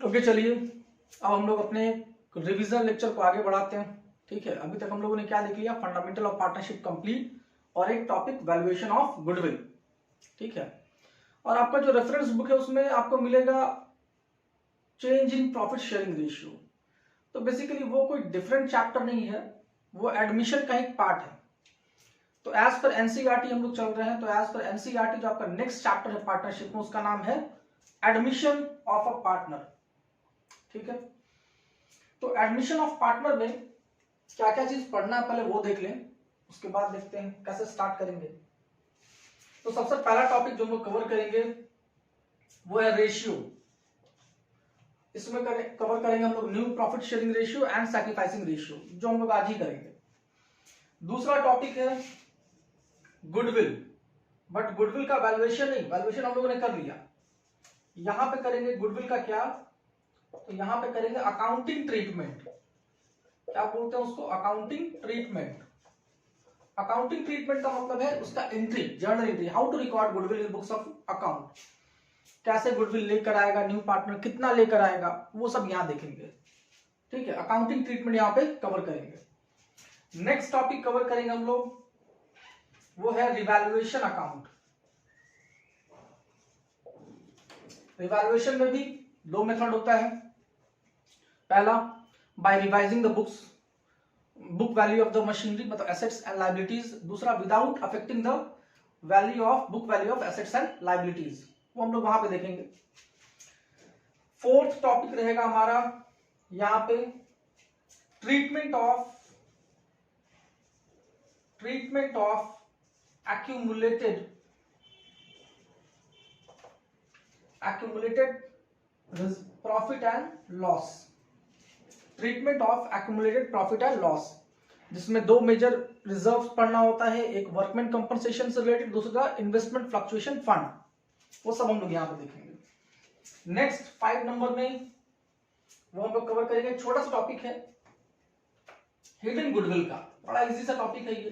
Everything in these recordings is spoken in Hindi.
ओके चलिए अब हम लोग अपने रिवीजन लेक्चर को आगे बढ़ाते हैं। ठीक है, अभी तक हम लोगों ने क्या देख लिया, फंडामेंटल ऑफ पार्टनरशिप कंप्लीट और एक टॉपिक वैल्यूएशन ऑफ गुडविल। ठीक है, और आपका जो रेफरेंस बुक है उसमें आपको मिलेगा change in profit sharing ratio. तो बेसिकली वो कोई डिफरेंट चैप्टर नहीं है, वो एडमिशन का एक पार्ट है। तो एज पर एनसीईआरटी हम लोग चल रहे हैं, तो एज पर एनसीईआरटी जो आपका नेक्स्ट चैप्टर है पार्टनरशिप में उसका नाम है एडमिशन ऑफ अ पार्टनर। ठीक है, तो एडमिशन ऑफ पार्टनर में क्या क्या चीज पढ़ना है पहले वो देख लें, उसके बाद देखते हैं कैसे स्टार्ट करेंगे। तो सबसे पहला टॉपिक जो हम लोग कवर करेंगे वो है रेशियो। इसमें कवर करेंगे हम लोग new profit sharing ratio and sacrificing ratio, जो हम लोग आज ही करेंगे। दूसरा टॉपिक है गुडविल, बट गुडविल का वैल्यूएशन नहीं, वैल्यूएशन हम लोगों ने कर लिया। यहां पे करेंगे गुडविल का क्या, तो यहां पे करेंगे अकाउंटिंग ट्रीटमेंट। क्या बोलते हैं उसको, अकाउंटिंग ट्रीटमेंट। अकाउंटिंग ट्रीटमेंट का मतलब है उसका entry, journal entry, how to record goodwill in books of account. कैसे गुडविल लेकर आएगा न्यू पार्टनर, कितना लेकर आएगा, वो सब यहां देखेंगे। ठीक है, अकाउंटिंग ट्रीटमेंट यहां पे कवर करेंगे। नेक्स्ट टॉपिक कवर करेंगे हम लोग वो है रिवैल्यूएशन अकाउंट। रिवैल्यूएशन में भी दो मेथड होता है। पहला by revising the books, book value of the machinery, मतलब एसेट्स एंड लायबिलिटीज। दूसरा without affecting the value of book value of assets and liabilities, वो हम लोग वहां पे देखेंगे। फोर्थ टॉपिक रहेगा हमारा यहां पे treatment of accumulated profit and loss. Treatment of accumulated profit and loss, जिसमें दो मेजर रिजर्व पढ़ना होता है, एक वर्कमैन कंपनसेशन से रिलेटेड, दूसरा इन्वेस्टमेंट फ्लक्चुएशन फंड। वो सब हम लोग यहां पे देखेंगे। नेक्स्ट 5 नंबर में वो हम लोग कवर करेंगे, छोटा सा टॉपिक है हिडन गुडविल का। बड़ा इजी सा टॉपिक है ये,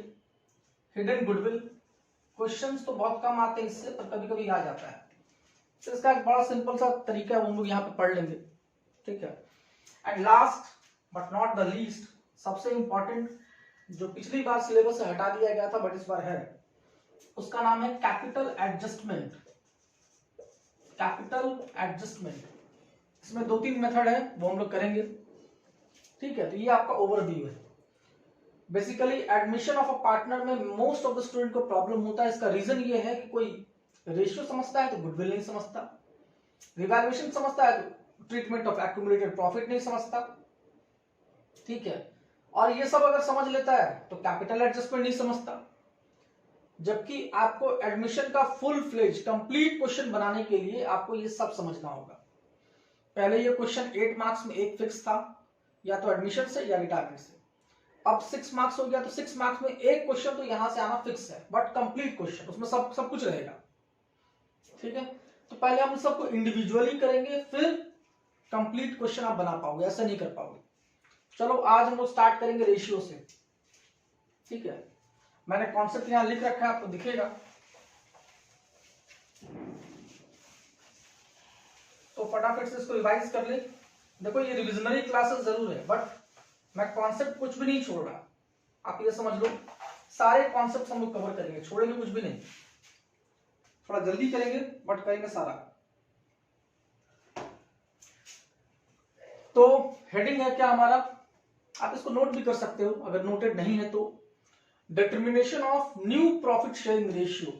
हिडन गुडविल। क्वेश्चंस तो बहुत कम आते हैं इससे, पर कभी कभी आ जाता है। तो इसका एक बड़ा सिंपल सा तरीका है, वो हम लोग यहाँ पे पढ़ लेंगे। ठीक है, and last but not the least, सबसे इंपॉर्टेंट, जो पिछली बार सिलेबस से हटा दिया गया था बट इस बार है, उसका नाम है कैपिटल एडजस्टमेंट। कैपिटल एडजस्टमेंट, इसमें 2-3 मेथड है, वो हम लोग करेंगे। ठीक है, तो ये आपका ओवरव्यू है। Basically admission of a partner में मोस्ट ऑफ द स्टूडेंट को प्रॉब्लम होता है। इसका रीजन ये है कि कोई रेशियो समझता है तो गुडविल नहीं समझता, रिवैल्यूएशन समझता है तो ट्रीटमेंट ऑफ एक्यूमुलेटेड प्रॉफिट नहीं समझता। ठीक है, और ये सब अगर समझ लेता है तो कैपिटल एडजस्टमेंट नहीं समझता। जबकि आपको एडमिशन का फुल फ्लेज कंप्लीट क्वेश्चन बनाने के लिए आपको ये सब समझना होगा। पहले ये क्वेश्चन 8 मार्क्स में एक फिक्स था, या तो एडमिशन से या रिटायरमेंट से। अब 6 मार्क्स हो गया, तो 6 मार्क्स में एक क्वेश्चन तो यहां से आना फिक्स है, बट कंप्लीट क्वेश्चन, उसमें सब कुछ रहेगा। ठीक है, तो पहले हम सबको इंडिविजुअली करेंगे, फिर कंप्लीट क्वेश्चन आप बना पाओगे, ऐसा नहीं कर पाओगे। चलो आज हम लोग स्टार्ट करेंगे रेशियो से। ठीक है, मैंने कॉन्सेप्ट यहां लिख रखा है, आपको दिखेगा। तो फटाफट से इसको रिवाइज कर ले। देखो ये रिविजनरी क्लासेस जरूर है, बट मैं कॉन्सेप्ट कुछ भी नहीं छोड़ रहा, आप ये समझ लो सारे कॉन्सेप्ट हम लोग कवर करेंगे, छोड़ेंगे कुछ भी नहीं। थोड़ा जल्दी करेंगे बट करेंगे सारा। तो हेडिंग है क्या हमारा, आप इसको नोट भी कर सकते हो अगर नोटेड नहीं है तो, determination of new profit sharing ratio,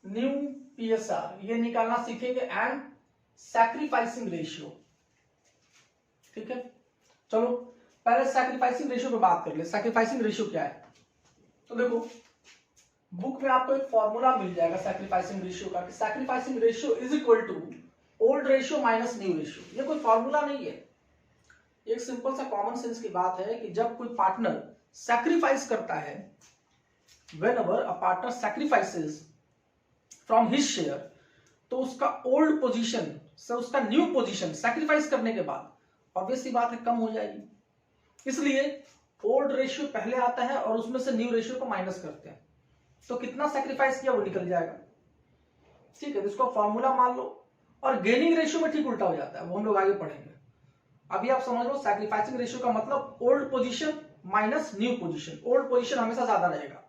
new PSR, ये निकालना सीखेंगे, एंड सैक्रिफाइसिंग रेशियो। ठीक है, चलो पहले सैक्रिफाइसिंग रेशियो पे बात कर ले। सैक्रिफाइसिंग रेशियो क्या है, तो देखो बुक में आपको एक फॉर्मूला मिल जाएगा सैक्रिफाइसिंग रेशियो का, कि sacrificing ratio is equal to old ratio minus new ratio. ये कोई फॉर्मूला नहीं है, एक सिंपल सा कॉमन सेंस की बात है कि जब कोई पार्टनर सैक्रिफाइस करता है, whenever a partner sacrifices from his share, तो उसका ओल्ड पोजीशन से उसका न्यू पोजीशन सैक्रिफाइस करने के बाद ऑब्वियस सी बात है कम हो जाएगी। इसलिए ओल्ड रेशियो पहले आता है और उसमें से न्यू रेशियो को माइनस करते हैं, तो कितना सैक्रिफाइस किया वो निकल जाएगा। ठीक है, तो इसको फॉर्मूला मान लो, और गेनिंग रेशियो में ठीक उल्टा हो जाता है, वो हम लोग आगे पढ़ेंगे। अभी आप समझ लो सैक्रिफाइसिंग रेशियो का मतलब old position minus new position. Old position हमेशा ज्यादा रहेगा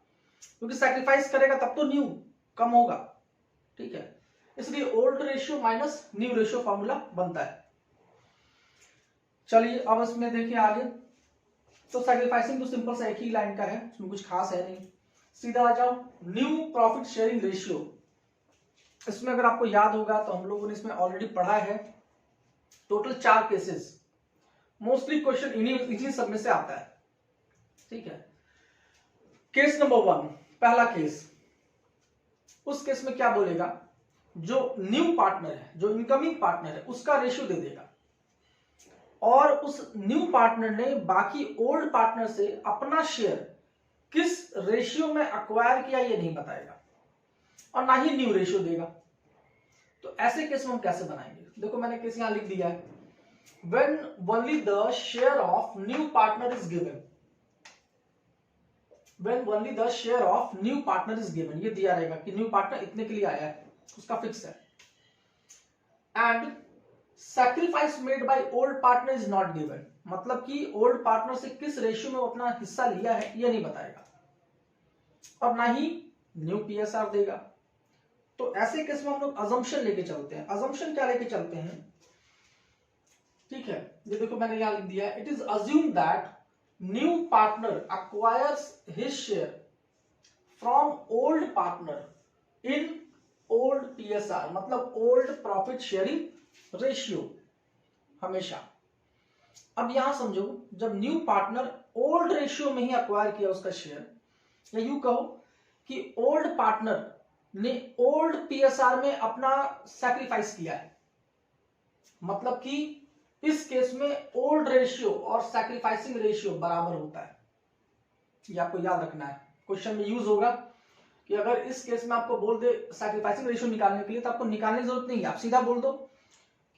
क्योंकि सैक्रिफाइस करेगा तब तो न्यू कम होगा, ठीक है, इसलिए old ratio minus new ratio formula बनता है। चलिए अब इसमें देखिए आगे, तो सैक्रिफाइसिंग तो सिंपल सा एक ही लाइन का है, उसमें कुछ खास है नहीं। सीधा आ जाओ न्यू प्रॉफिट शेयरिंग रेशियो। इसमें अगर आपको याद होगा तो हम लोगों ने इसमें ऑलरेडी पढ़ा है, टोटल 4 केसेस, मोस्टली क्वेश्चन इन्हीं सब में से आता है, ठीक है। केस नंबर 1, पहला केस, उस केस में क्या बोलेगा, जो न्यू पार्टनर है, जो इनकमिंग पार्टनर है, उसका रेशियो दे देगा और उस न्यू पार्टनर ने बाकी ओल्ड पार्टनर से अपना शेयर किस रेशियो में अक्वायर किया ये नहीं बताएगा और ना ही न्यू रेशियो देगा। तो ऐसे केस में हम कैसे बनाएंगे, देखो मैंने केस यहां लिख दिया है, when only the share of new partner is given, when only the share of new partner is given, ये दिया रहेगा कि न्यू पार्टनर इतने के लिए आया है, उसका फिक्स है, and sacrifice made by old partner is not given, मतलब कि ओल्ड पार्टनर से किस रेशियो में वो अपना हिस्सा लिया है ये नहीं बताएगा और ना ही न्यू पीएसआर देगा। तो ऐसे केस में हम लोग अजम्पशन लेके चलते हैं। अजम्पशन क्या लेके चलते हैं, ठीक है, ये देखो मैंने यहां लिख दिया है, it is assume that new partner acquires his share from old partner in old PSR, मतलब old profit sharing ratio हमेशा। अब यहां समझो, जब न्यू पार्टनर ओल्ड रेशियो में ही अक्वायर किया उसका शेयर, या यूं कहो कि ओल्ड पार्टनर ने ओल्ड पीएसआर में अपना सैक्रिफाइस किया है, मतलब कि इस केस में ओल्ड रेशियो और सैक्रिफाइसिंग रेशियो बराबर होता है। ये आपको याद रखना है, क्वेश्चन में यूज होगा कि अगर इस केस में आपको बोल दे सैक्रिफाइसिंग रेशियो निकालने के लिए, तो आपको निकालने की जरूरत नहीं है, आप सीधा बोल दो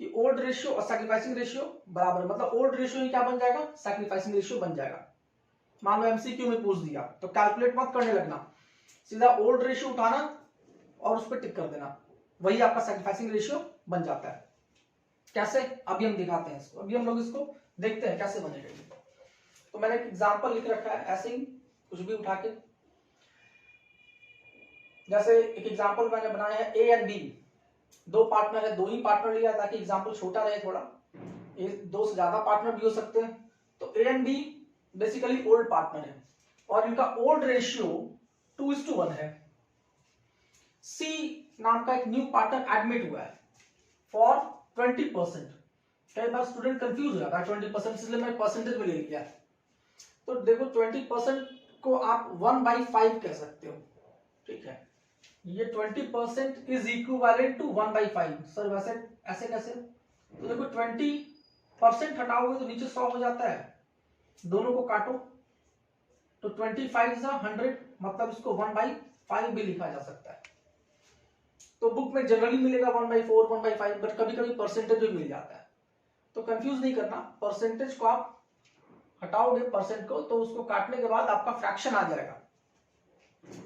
कि ओल्ड रेशियो और सैक्रिफाइसिंग रेशियो बराबर, मतलब ओल्ड रेशियो ही क्या बन जाएगा, सैक्रिफाइसिंग रेशियो बन जाएगा। मान लो एमसीक्यू में पूछ दिया तो कैलकुलेट मत करने लगना, सीधा ओल्ड रेशियो उठाना और उस पर टिक कर देना, वही आपका सैक्रिफाइसिंग रेशियो बन जाता है। कैसे, अभी हम दिखाते हैं इसको, अभी हम लोग इसको देखते हैं कैसे बनेगा। तो मैंने एक एग्जांपल लिख रखा है, ऐसे ही कुछ भी उठा के, जैसे एक एग्जांपल मैंने बनाया है ए एंड बी, दो पार्टनर है, दो ही पार्टनर लिया ताकि एग्जांपल छोटा रहे थोड़ा, दो से ज्यादा पार्टनर भी हो सकते हैं। तो A and B basically old partner है और इनका ओल्ड रेशियो 2:1 है। सी नाम का एक न्यू पार्टनर एडमिट हुआ है फॉर 20%। कई बार स्टूडेंट कंफ्यूज हो जाता है 20%, इसलिए मैं परसेंटेज में ले लिया। तो देखो 20% को आप 1/5 कह सकते हो, ठीक है, ये 20% इज इक्विवेलेंट टू 1/5। सर वैसे ऐसे कैसे, तो देखो 20% हटाओगे तो नीचे 100 हो जाता है, दोनों को काटो तो 25 100, मतलब इसको 1/5 भी लिखा जा सकता है। तो बुक में जनरली मिलेगा 1/4 1/5, बट कभी कभी परसेंटेज भी मिल जाता है, तो कंफ्यूज नहीं करना, परसेंटेज को आप हटाओगे परसेंट को तो उसको काटने के बाद आपका फ्रैक्शन आ जाएगा।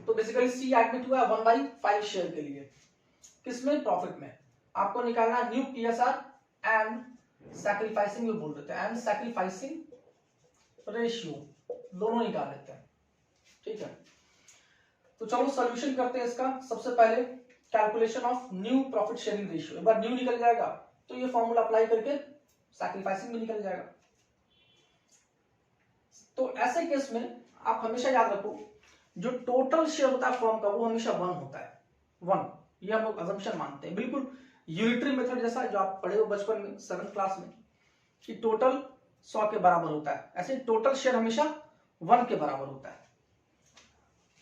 तो बेसिकली सी एडमिट हुआ है 1/5 शेयर के लिए, किसमें, प्रॉफिट में। आपको निकालना न्यू पीएसआर एंड सैक्रिफाइसिंग भी बोल देते हैं, एंड सैक्रिफाइसिंग रेशियो, दोनों निकाल लेते हैं, ठीक है। तो चलो सॉल्यूशन करते हैं इसका। सबसे पहले calculation of new profit sharing ratio, एक बार न्यू निकल जाएगा तो ये फॉर्मूला अप्लाई करके सैक्रिफाइसिंग भी निकल जाएगा। तो ऐसे केस में आप हमेशा याद रखो, जो टोटल शेयर होता है फर्म का वो हमेशा 1 होता है, 1, ये हम लोग अजम्पशन मानते हैं, बिल्कुल यूनिटरी मेथड जैसा जो आप पढ़े हो बचपन में 7th क्लास में कि टोटल 100 के बराबर होता है, ऐसे टोटल शेयर हमेशा 1 के बराबर होता है।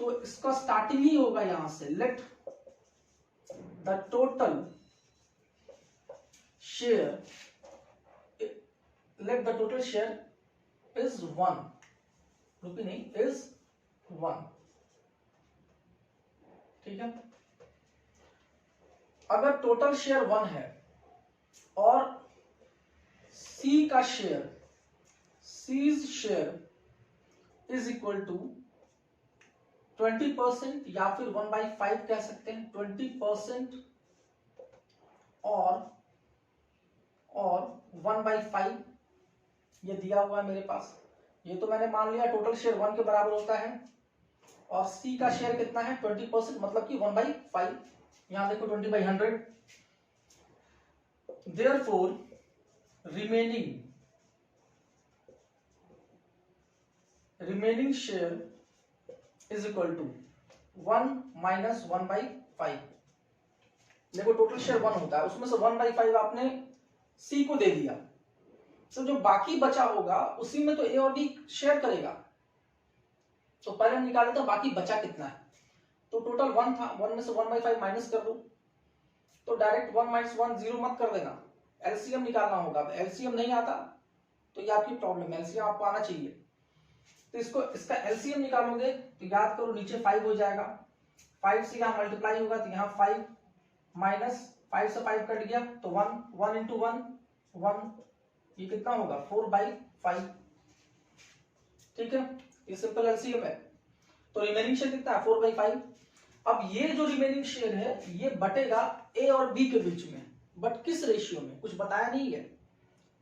तो इसका स्टार्टिंग ही होगा यहां से, let the total share is 1, रुपी नहीं, इज 1, ठीक है। अगर टोटल शेयर 1 है और सी का शेयर, C's share is equal to 20% या फिर 1/5 कह सकते हैं, 20% और और 1/5 ये दिया हुआ है मेरे पास। ये तो मैंने मान लिया टोटल शेयर 1 के बराबर होता है और C का शेयर कितना है 20%, मतलब कि 1/5। यहां देखो 20/100। Therefore remaining share is equal to 1 minus 1/5। देखो टोटल शेयर 1 होता है, उसमें से 1/5 आपने C को दे दिया, तो जो बाकी बचा होगा उसी में तो A और B शेयर करेगा। तो पहले हम निकाल लेते हैं बाकी बचा कितना है। तो टोटल 1 था, 1 में से 1/5 माइनस कर दो, तो डायरेक्ट 1 माइनस 1 0 मत कर देना, एलसीएम निकालना होगा। अब एलसीएम नहीं आता तो ये आपकी प्रॉब्लम है, एलसीएम आपको आना चाहिए। तो इसका एलसीएम निकालोगे तो याद करो नीचे 5 हो जाएगा, 5 से यहाँ मल्टीप्लाई होगा तो यहाँ 5 माइनस 5 से 5 कट गया तो 1, 1 इंटू 1 1, ये कितना होगा 4/5। ठीक है, ये सिंपल एलसीएम है। तो रिमेनिंग शेयर कितना है 4/5। अब ये जो रिमेनिंग शेयर है ये बटेगा ए और बी के बीच में, बट किस रेशियो में कुछ बताया नहीं है।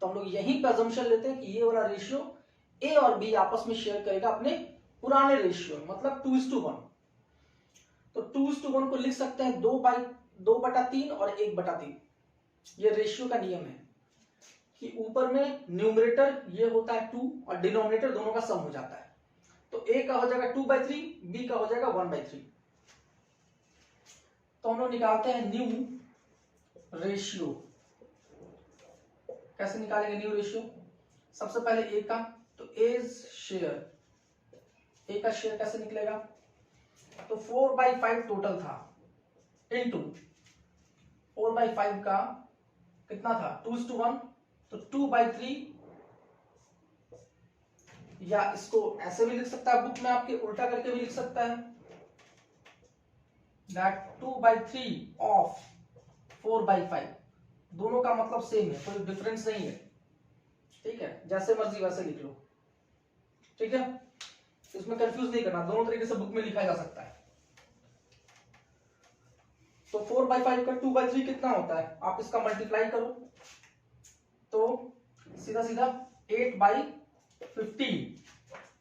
तो हम लोग यहीं पर अजम्पशन लेते हैं कि ये वाला रेशियो ए और बी आपस में शेयर करेगा अपने पुराने रेशियो, मतलब 2:1। तो 2:1 को लिख सकते हैं 2/3 और 1/3। ये रेशियो का नियम है कि ऊपर में न्यूमरेटर ये होता है 2 और डिनोमिनेटर दोनों का सम हो जाता है। तो ए का हो जाएगा 2/3, बी का हो जाएगा 1/3। तो हम लोग निकालते हैं न्यू रेशियो। कैसे निकालेंगे न्यू रेशियो? सबसे पहले ए का, तो एज शेयर, ए का शेयर कैसे निकलेगा? तो 4/5 टोटल था इनटू 4/5 का कितना था 2:1, तो 2/3, या इसको ऐसे भी लिख सकता है बुक में आपके, उल्टा करके भी लिख सकता है, दैट 2/3 ऑफ 4/5। दोनों का मतलब सेम है, कोई डिफरेंस नहीं है। ठीक है, जैसे मर्जी वैसे लिख लो। ठीक है, इसमें कंफ्यूज नहीं करना, दोनों तरीके से बुक में लिखा जा सकता है। तो 4/5 का 2/3 कितना होता है, आप इसका मल्टीप्लाई करो तो सीधा सीधा 8/15।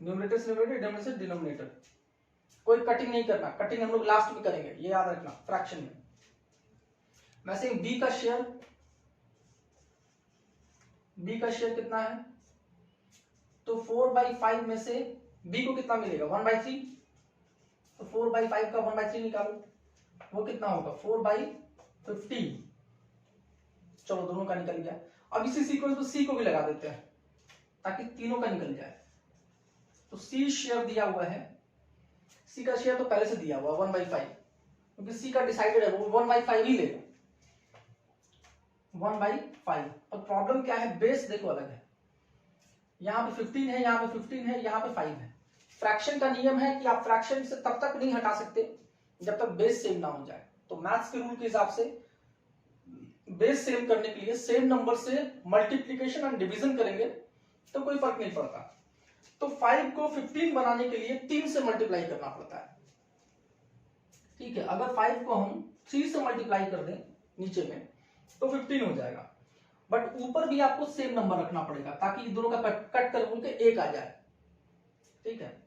न्यूमरेटर से न्यूमरेटर, डिनोमिनेटर से डिनोमिनेटर। कोई कटिंग नहीं करना, कटिंग हम लोग लास्ट में करेंगे, ये याद रखना फ्रैक्शन में। वैसे बी का शेयर कितना है? तो 4/5 में से बी को कितना मिलेगा 1/3। तो 4/5 का 1/3 निकालो, वो कितना होगा 4/15। चलो दोनों का निकल गया। अब इसी सीक्वेंस में सी को भी लगा देते हैं ताकि तीनों का निकल जाए। तो सी शेयर दिया हुआ है, सी का शेयर तो पहले से दिया हुआ 1/5, क्योंकि सी का डिसाइडेड है, वो 1/5 ही लेगा 1/5। और प्रॉब्लम क्या है, बेस देखो अलग है, यहाँ पे 15 है, यहाँ पे 15 है, यहाँ पे 5 है। फ्रैक्शन का नियम है कि आप फ्रैक्शन से तब तक नहीं हटा सकते जब तक बेस सेम ना हो जाए। तो मैथ्स के रूल के हिसाब से बेस सेम करने के लिए सेम नंबर से मल्टीप्लीकेशन एंड डिवीजन करेंगे तो कोई फर्क नहीं पड़ता। तो 5 को 15 बनाने के लिए 3 से मल्टीप्लाई करना पड़ता है। ठीक है, अगर 5 को हम 3 से मल्टीप्लाई कर दें नीचे में तो 15 हो जाएगा, बट ऊपर भी आपको सेम नंबर रखना पड़ेगा ताकि दोनों का कट कर बोल के 1 आ जाए। ठीक है,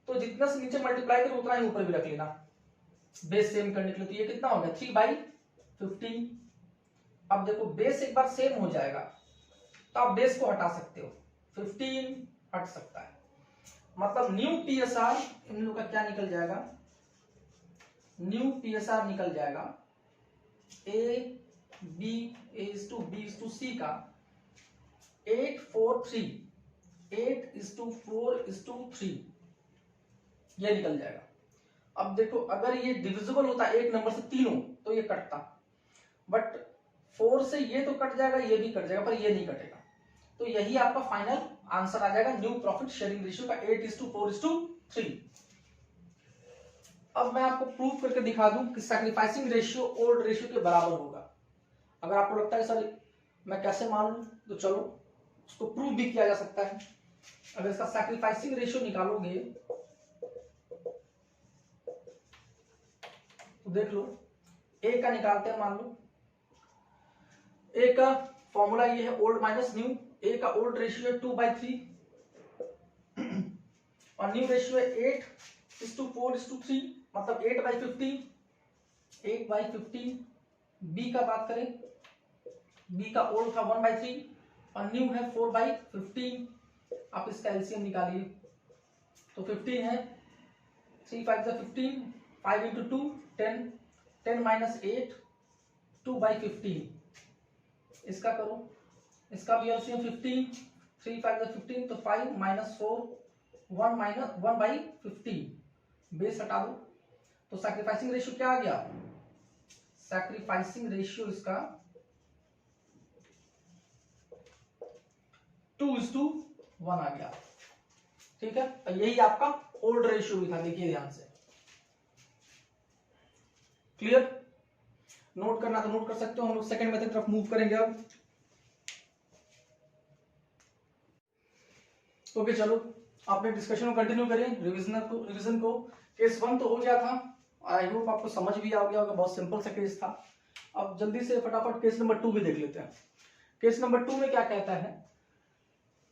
तो जितना से नीचे मल्टीप्लाई करो उतना ही ऊपर भी रख लेना बेस सेम करने के लिए। तो ये कितना हो गया 3/15। अब देखो बेस एक बार सेम हो जाएगा तो आप बेस को हटा सकते हो, 15 हट सकता है, मतलब न्यू पीएसआर इन लोगों का क्या निकल जाएगा, न्यू पीएसआर निकल जाएगा A B is to B is to C का 8:4:3, 8:4:3 ये निकल जाएगा। अब देखो अगर ये डिविजिबल होता एक नंबर से तीनों तो ये कटता, बट 4 से ये तो कट जाएगा, ये भी कट जाएगा, पर ये नहीं कटेगा। तो यही आपका फाइनल आंसर आ जाएगा न्यू प्रॉफिट शेयरिंग रेशियो का 8:4:3। अब मैं आपको प्रूफ करके दिखा दूं कि सैक्रिफाइसिंग रेशियो ओल्ड रेशियो के बराबर होगा। अगर आपको लगता है सर मैं कैसे मान लूं, तो चलो उसको प्रूफ भी किया जा सकता है। अगर इसका सैक्रिफाइसिंग रेशियो निकालोगे तो देख लो, ए का निकालते हैं, मान लो ए का फॉर्मूला ये है ओल्ड माइनस न्यू। ए का ओल्ड रेशियो है 2/3 और न्यू रेशियो है 8:4:3, मतलब 8/15। 8/15। बी का बात करें, बी का ओल्ड था 1/3 और न्यू है 4/15। आप इसका एलसीएम निकालिए तो 15 है, 3 5 15, 5 into 2 10, 10 minus 8 2/15। इसका करो, इसका भी एलसीएम 15, 3 5 15 तो 5 - 4 1/15। बेस हटा दो तो सैक्रिफाइसिंग रेशियो क्या आ गया, सैक्रिफाइसिंग रेशियो इसका 2:1 आ गया। ठीक है, तो यही आपका ओल्ड रेशियो भी था, देखिए ध्यान से। क्लियर? नोट करना तो नोट कर सकते हो। हम लोग सेकंड मेथड तरफ मूव करेंगे अब। ओके चलो, आपने डिस्कशन को कंटिन्यू करें, रिवीजन को। केस 1 तो हो गया था, आई होप आपको समझ भी आ गया होगा, बहुत सिंपल सा केस था। अब जल्दी से फटाफट केस नंबर 2 भी देख लेते हैं। केस नंबर 2 में क्या कहता है,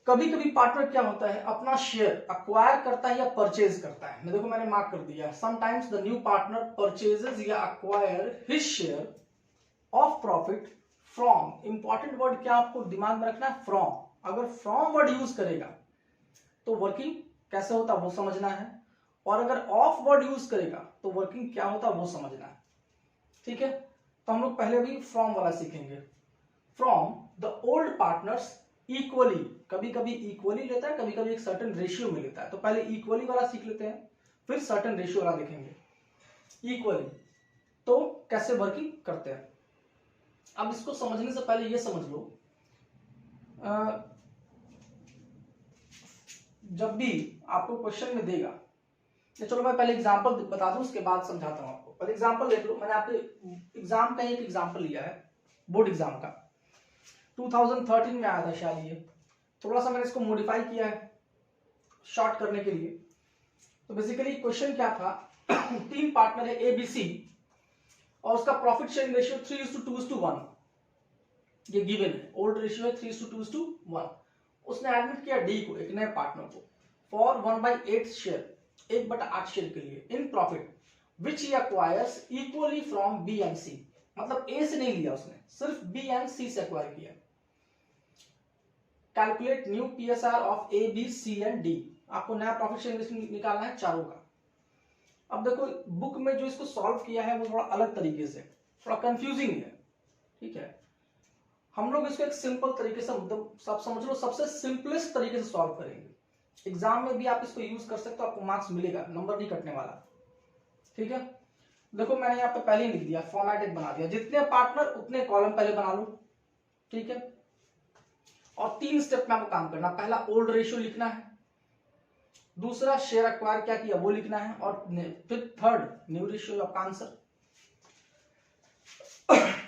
कभी कभी पार्टनर क्या होता है, अपना शेयर अक्वायर करता है या परचेज करता है। मैं देखो मैंने मार्क कर दिया, sometimes the new partner purchases या acquire his share of profit from. Important word क्या आपको दिमाग में रखना है, फ्रॉम। अगर फ्रॉम वर्ड यूज करेगा तो वर्किंग कैसे होता है वो समझना है, और अगर ऑफ वर्ड यूज करेगा तो वर्किंग क्या होता है वो समझना है। ठीक है, तो हम लोग पहले भी फ्रॉम वाला सीखेंगे। From the old partners equally, कभी कभी इक्वली लेता है, कभी कभी एक सर्टेन रेशियो में लेता है। तो पहले इक्वली वाला सीख लेते हैं, फिर सर्टेन रेशियो वाला देखेंगे। इक्वली तो कैसे वर्किंग करते हैं। अब इसको समझने से पहले ये समझ लो, जब भी आपको क्वेश्चन में देगा, चलो मैं पहले एग्जांपल बता दूं, उसके बाद समझाता हूं आपको। पहले एग्जांपल देख लो। मैंने आपके एग्जाम का एक एग्जांपल लिया है, बोर्ड एग्जाम का, 2013 में आया था शायद। ये थोड़ा सा मैंने इसको मॉडिफाई किया है शॉर्ट करने के लिए। तो बेसिकली क्वेश्चन क्या था, 3 पार्टनर है ए बी सी और उसका प्रॉफिट शेयरिंग रेशियो 3:2:1 ये गिवन है। ओल्ड रेशियो है 3:2:1। उसने एडमिट किया डी को, एक नए पार्टनर को, फॉर 1/8 शेयर, 1/8 शेयर के लिए, in profit which he acquires equally from B and C. मतलब ए से नहीं लिया उसने, सिर्फ बी एंड सी से एक्वायर किया। Calculate new PSR of A B C and D. आपको नया प्रॉफिट शेयरिंग निकालना है चारों का। अब देखो बुक में जो इसको सॉल्व किया है वो थोड़ा अलग तरीके से, थोड़ा कंफ्यूजिंग है। ठीक है, हम लोग इसको एक सिंपल तरीके से, मतलब सब समझ लो, सबसे सिंपलेस्ट तरीके से सॉल्व करेंगे। एग्जाम में भी आप इसको यूज कर सकते हो, आपको मार्क्स मिलेगा, नंबर नहीं कटने वाला। ठीक है, देखो मैंने यहाँ पे पहले ही लिख दिया, फॉर्मेटेड बना दिया, जितने पार्टनर उतने कॉलम पहले बना लो। ठीक है, और 3 स्टेप में आपको काम करना। पहला ओल्ड रेशियो लिखना है, दूसरा शेयर एक्वायर क्या किया वो लिखना है, और फिर थर्ड न्यू रेशियो आपका आंसर।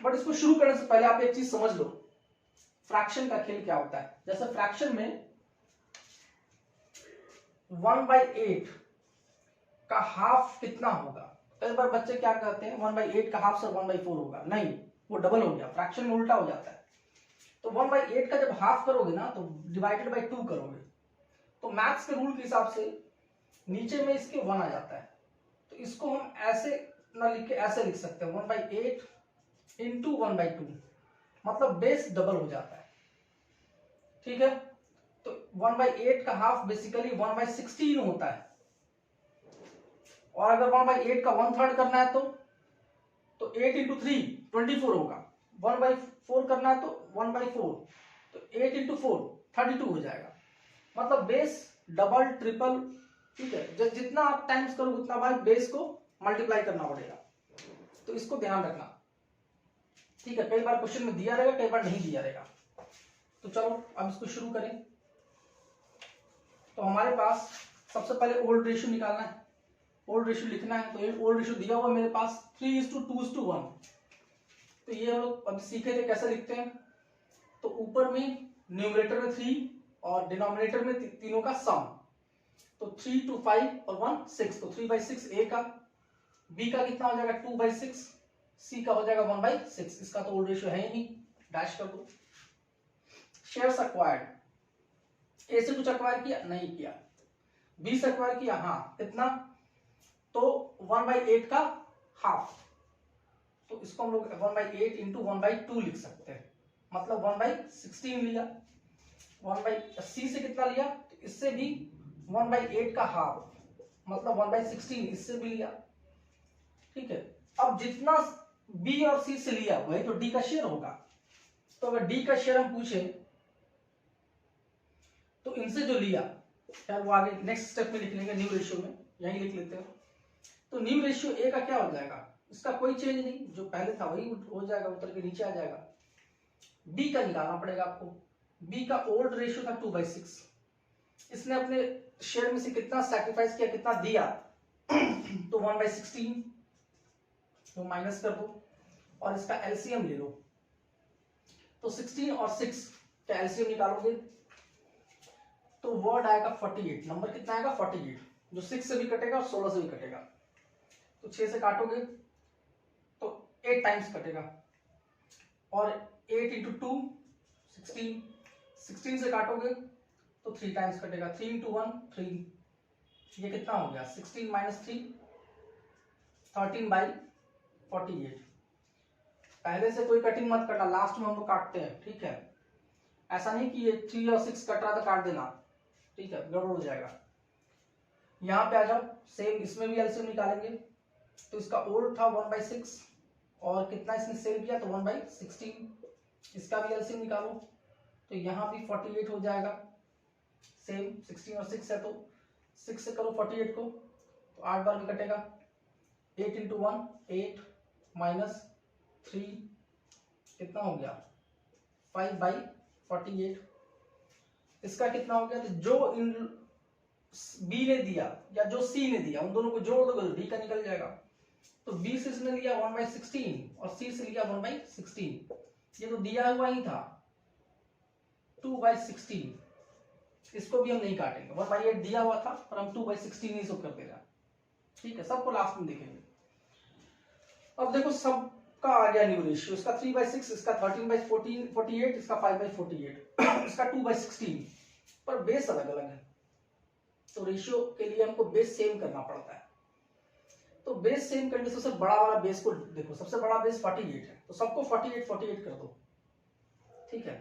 बट इसको शुरू करने से पहले आप एक चीज समझ लो, फ्रैक्शन का खेल क्या होता है। जैसे फ्रैक्शन में 1/8 का हाफ कितना होगा। कई बार बच्चे क्या कहते हैं 1/8 का हाफ सर 1/4 होगा, नहीं, वो डबल हो गया, फ्रैक्शन में उल्टा हो जाता है। तो 1/8 का जब हाफ करोगे ना तो डिवाइडेड बाय 2 करोगे, तो मैथ्स के रूल के हिसाब से नीचे में इसके 1 आ जाता है। तो इसको हम ऐसे ना लिख के ऐसे लिख सकते हैं, 1/8 इंटू 1/2, मतलब बेस डबल हो जाता है। ठीक है, तो 1/8 का हाफ बेसिकली 1/16 होता है, और अगर 1/8 का 1/3 करना है तो 8 इंटू 3 24 होगा। 1/4 करना है तो 1/4, तो 8 इंटू 4 32 हो जाएगा। मतलब बेस डबल ट्रिपल। ठीक है, जितना आप टाइम्स करोगे उतना भाई बेस को मल्टीप्लाई करना पड़ेगा, तो इसको ध्यान रखना। ठीक है, कई बार क्वेश्चन में दिया रहेगा, कई बार नहीं दिया रहेगा। तो चलो अब इसको शुरू करें। तो हमारे पास सबसे पहले ओल्ड रेशियो निकालना है, ओल्ड रेशियो लिखना है। तो ओल्ड रेशियो दिया हुआ मेरे पास 3:2:1। तो ये हम लोग अभी सीखे थे कैसे लिखते हैं। तो ऊपर में न्यूमरेटर में 3 और डिनोमिनेटर में तीनों का सम, तो 3 2 5 और 1 6, तो 3/6 ए का, बी का कितना हो जाएगा 2/6, सी का हो जाएगा 1/6। इसका तो ओल्ड रेशियो है ही नहीं, डैश कर दो। शेयर्स अक्वायर्ड, ए से कुछ अक्वायर किया नहीं किया, बी से अक्वायर किया हाँ, कितना, तो 1/8 का हाफ, तो इसको हम लोग 1/8 इंटू 1/2 लिख सकते हैं, मतलब 1/16 लिया, 1/सी से कितना लिया, तो इससे भी 1/8 का हाफ, मतलब 1/16 इससे भी लिया, ठीक है। अब जितना बी और सी से लिया वही तो डी का शेयर होगा, तो अगर डी का शेयर हम पूछे तो इनसे जो लिया, यार वो आगे नेक्स्ट स्टेप में लिख लेंगे, न्यू रेशियो में यही लिख लेते हैं। तो न्यू रेशियो ए का क्या हो जाएगा, इसका कोई चेंज नहीं, जो पहले था वही हो जाएगा, उतर के नीचे आ जाएगा। बी का निकालना पड़ेगा आपको, बी का ओल्ड रेशियो था 2/6, इसने अपने शेयर में से कितना सैक्रिफाइस किया, कितना दिया, तो 1/16, तो माइनस कर दो और इसका एलसीएम ले लो, तो 16 और 6 का एलसीएम निकालोगे तो वर्ड आएगा 48, नंबर कितना आएगा 48, जो 6 से भी कटेगा और 16 से भी कटेगा, तो 6 से काटोगे तो 8 टाइम्स कटेगा, और 8 इंटू 2 16, 16 से काटोगे तो 3 टाइम्स कटेगा, 3 इंटू 1 3, ये कितना हो गया 16 माइनस 3 13/48। पहले से कोई कटिंग मत करना, लास्ट में हम लोग काटते हैं, ठीक है, ऐसा नहीं कि ये 3 और 6 कट रहा था काट देना, ठीक है, गड़बड़ हो जाएगा। यहाँ पे आ जाओ, सेम इसमें भी एलसीएम निकालेंगे, तो इसका ओल्ड था 1/6 और कितना इसने सेल किया तो 1/16, इसका भी एलसीएम निकालो, तो यहाँ भी 48 हो जाएगा, सेम 16 और 6 है तो 6 से करो 48 को, तो 8 बार भी कटेगा, 8 इंटू 1 8 माइनस 3 कितना हो गया 5/48, इसका कितना हो गया, तो जो इन बी ने दिया या जो सी ने दिया उन दोनों को जोड़ दोगे तो डी का निकल जाएगा, तो बी से इसने लिया 1/16 और सी से लिया 1/16, ये तो दिया हुआ ही था 2/16, इसको भी हम नहीं काटेंगे, 1/8 दिया हुआ था और हम 2/16 ही सब कर देगा, ठीक है, सबको लास्ट में देखेंगे। अब देखो सबका आ गया न्यू रेशियो, इसका 3/6, इसका 13/48, इसका 5/48, इसका 2/16, पर बेस अलग अलग है, तो रेशियो के लिए हमको बेस सेम करना पड़ता है, तो बेस सेम करने से सबसे बड़ा वाला बेस को देखो, सबसे बड़ा बेस 48 है, तो सबको 48 कर दो, ठीक है,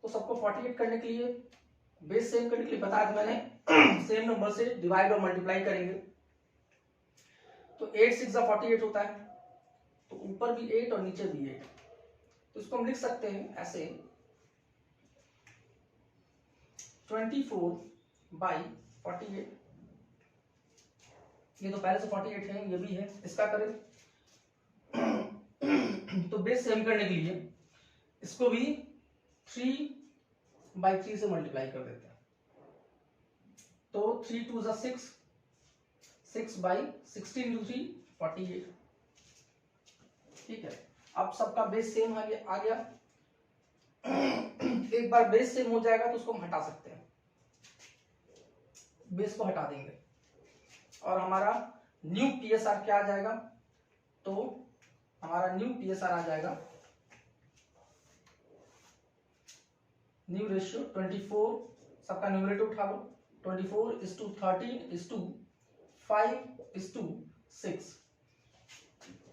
तो सबको 48 करने के लिए, बेस सेम करने के लिए बताया था मैंने, सेम नंबर से डिवाइड और मल्टीप्लाई करेंगे, तो 8 6 48 होता है, तो ऊपर भी 8 और नीचे भी 8, तो इसको हम लिख सकते हैं ऐसे 24/48, ये तो पहले से 48 है, ये भी है, इसका करें तो बेस सेम करने के लिए इसको भी 3/3 से मल्टीप्लाई कर देते हैं, तो 3 2 6, 6/16 इंटू 3 48, ठीक है। अब सबका बेस सेम आ गया, एक बार बेस सेम हो जाएगा तो उसको हम हटा सकते हैं, बेस को हटा देंगे और हमारा न्यू पीएसआर क्या आ जाएगा, तो हमारा न्यू पीएसआर आ जाएगा न्यू रेशियो 24, सबका न्यूमरेटर उठा लो, 24:13:5:6।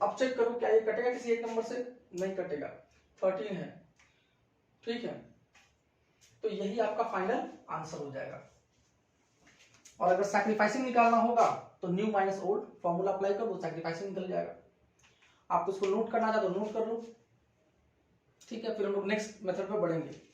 अब चेक करो क्या ये कटेगा किसी एक नंबर से, नहीं कटेगा, 13 है, ठीक है, तो यही आपका फाइनल आंसर हो जाएगा। और अगर सैक्रिफाइसिंग निकालना होगा तो new minus old formula apply कर दो, सैक्रिफाइसिंग निकल जाएगा। आपको इसको नोट करना चाहे तो नोट कर लो, ठीक है, फिर हम लोग नेक्स्ट मेथड पे बढ़ेंगे।